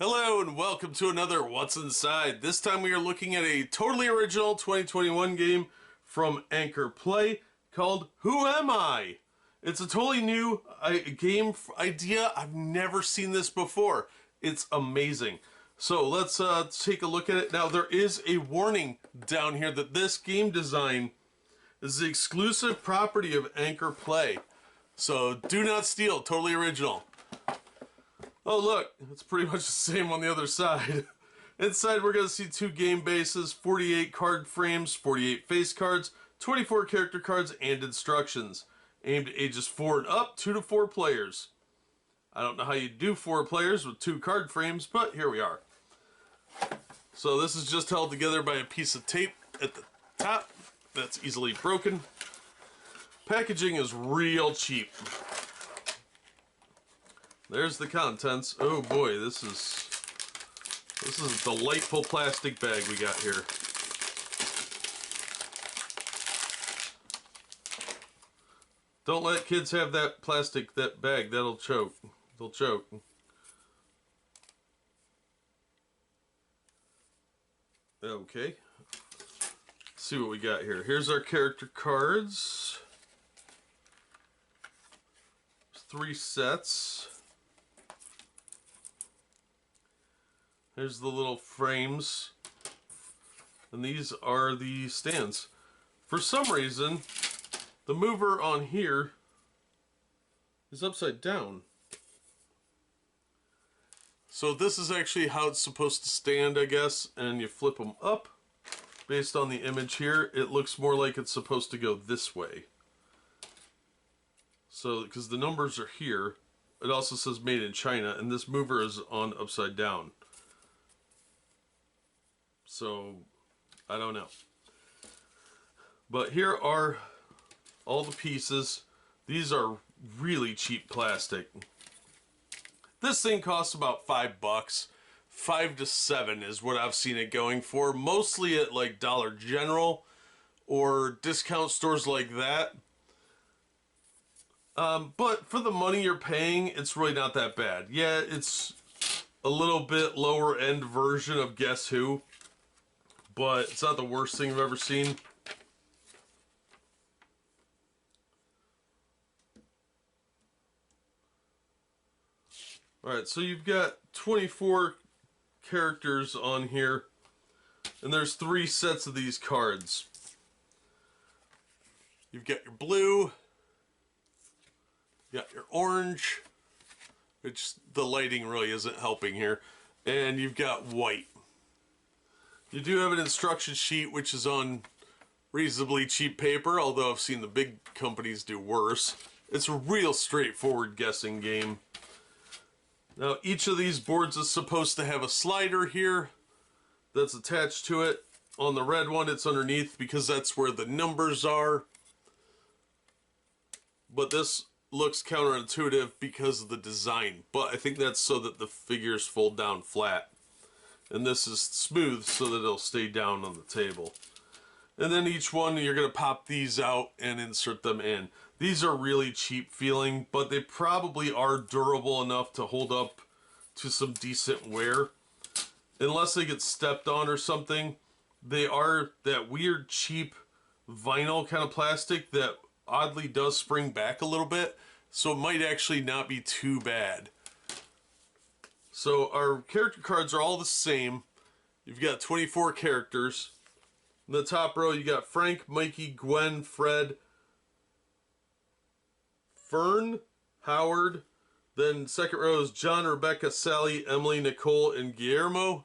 Hello and welcome to another What's Inside. This time we are looking at a totally original 2021 game from Anker Play called Who Am I? It's a totally new game idea. I've never seen this before. It's amazing. So let's take a look at it. Now there is a warning down here that this game design is the exclusive property of Anker Play. So do not steal, totally original. Oh look, it's pretty much the same on the other side. Inside we're going to see 2 game bases, 48 card frames, 48 face cards, 24 character cards, and instructions. Aimed at ages 4 and up, 2 to 4 players. I don't know how you do 4 players with 2 card frames, but here we are. So this is just held together by a piece of tape at the top that's easily broken. Packaging is real cheap. There's the contents. Oh boy, this is a delightful plastic bag we got here. Don't let kids have that bag. That'll choke. They'll choke. Okay. Let's see what we got here. Here's our character cards. 3 sets. Here's the little frames, and these are the stands. For some reason, the mover on here is upside down. So this is actually how it's supposed to stand, I guess, and you flip them up. Based on the image here, it looks more like it's supposed to go this way. So, because the numbers are here, it also says made in China, and this mover is on upside down. So, I don't know. But here are all the pieces. These are really cheap plastic. This thing costs about $5. 5 to 7 is what I've seen it going for. Mostly at like Dollar General or discount stores like that. But for the money you're paying, it's really not that bad. Yeah, it's a little bit lower end version of Guess Who. But it's not the worst thing I've ever seen. Alright, so you've got 24 characters on here. And there's 3 sets of these cards. You've got your blue. You got your orange. Which the lighting really isn't helping here. And you've got white. You do have an instruction sheet which is on reasonably cheap paper, although I've seen the big companies do worse. It's a real straightforward guessing game. Now each of these boards is supposed to have a slider here that's attached to it. On the red one it's underneath because that's where the numbers are. But this looks counterintuitive because of the design. But I think that's so that the figures fold down flat. And this is smooth so that it'll stay down on the table. And then each one, you're going to pop these out and insert them in. These are really cheap feeling, but they probably are durable enough to hold up to some decent wear. Unless they get stepped on or something, they are that weird cheap vinyl kind of plastic that oddly does spring back a little bit. So it might actually not be too bad. So our character cards are all the same. You've got 24 characters. In the top row you got Frank, Mikey, Gwen, Fred, Fern, Howard. Then second row is John, Rebecca, Sally, Emily, Nicole, and Guillermo.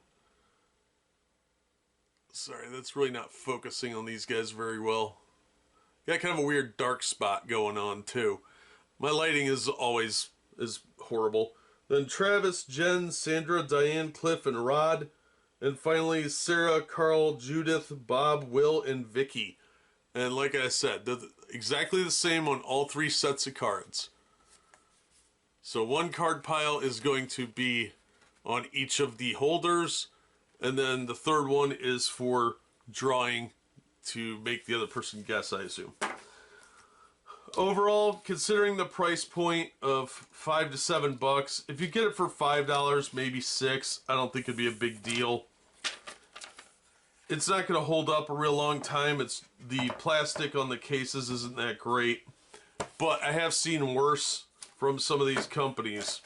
Sorry, that's really not focusing on these guys very well. Got kind of a weird dark spot going on too. My lighting is always horrible. Then Travis, Jen, Sandra, Diane, Cliff, and Rod. And finally Sarah, Carl, Judith, Bob, Will, and Vicky. And like I said, they're exactly the same on all 3 sets of cards. So one card pile is going to be on each of the holders. And then the third one is for drawing to make the other person guess, I assume. Overall, considering the price point of $5 to $7, if you get it for $5, maybe $6, I don't think it'd be a big deal. It's not going to hold up a real long time. It's the plastic on the cases isn't that great, but I have seen worse from some of these companies.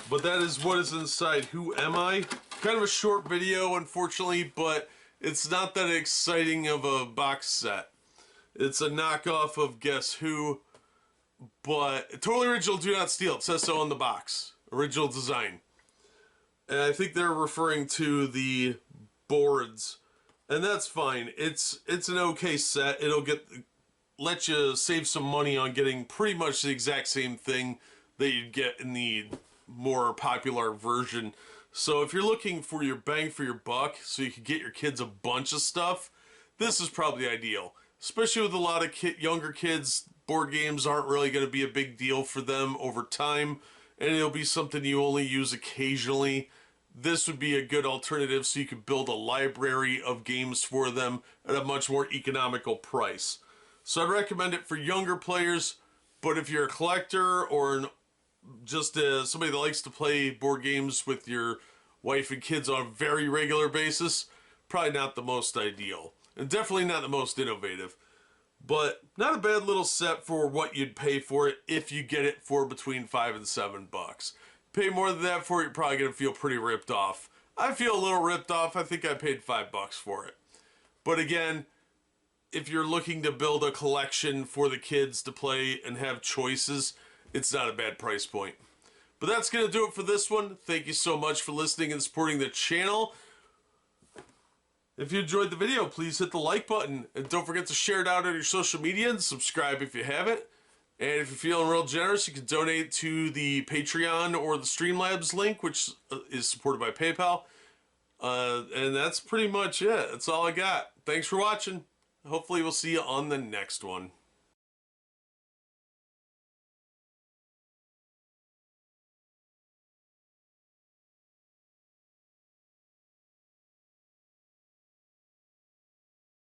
But that is what is inside Who Am I? Kind of a short video, unfortunately, but it's not that exciting of a box set. It's a knockoff of Guess Who, but totally original, do not steal. It says so on the box. Original design. And I think they're referring to the boards, and that's fine. It's an okay set. It'll let you save some money on getting pretty much the exact same thing that you'd get in the more popular version. So if you're looking for your bang for your buck, so you can get your kids a bunch of stuff, this is probably ideal. Especially with a lot of younger kids, board games aren't really going to be a big deal for them over time, and it'll be something you only use occasionally. This would be a good alternative so you could build a library of games for them at a much more economical price. So I'd recommend it for younger players, but if you're a collector or just somebody that likes to play board games with your wife and kids on a very regular basis, probably not the most ideal. And definitely not the most innovative. But not a bad little set for what you'd pay for it if you get it for between $5 and $7. Pay more than that for it, you're probably going to feel pretty ripped off. I feel a little ripped off. I think I paid $5 for it. But again, if you're looking to build a collection for the kids to play and have choices, it's not a bad price point. But that's going to do it for this one. Thank you so much for listening and supporting the channel. If you enjoyed the video, please hit the like button. And don't forget to share it out on your social media and subscribe if you haven't. And if you're feeling real generous, you can donate to the Patreon or the Streamlabs link, which is supported by PayPal. And that's pretty much it. That's all I got. Thanks for watching. Hopefully we'll see you on the next one.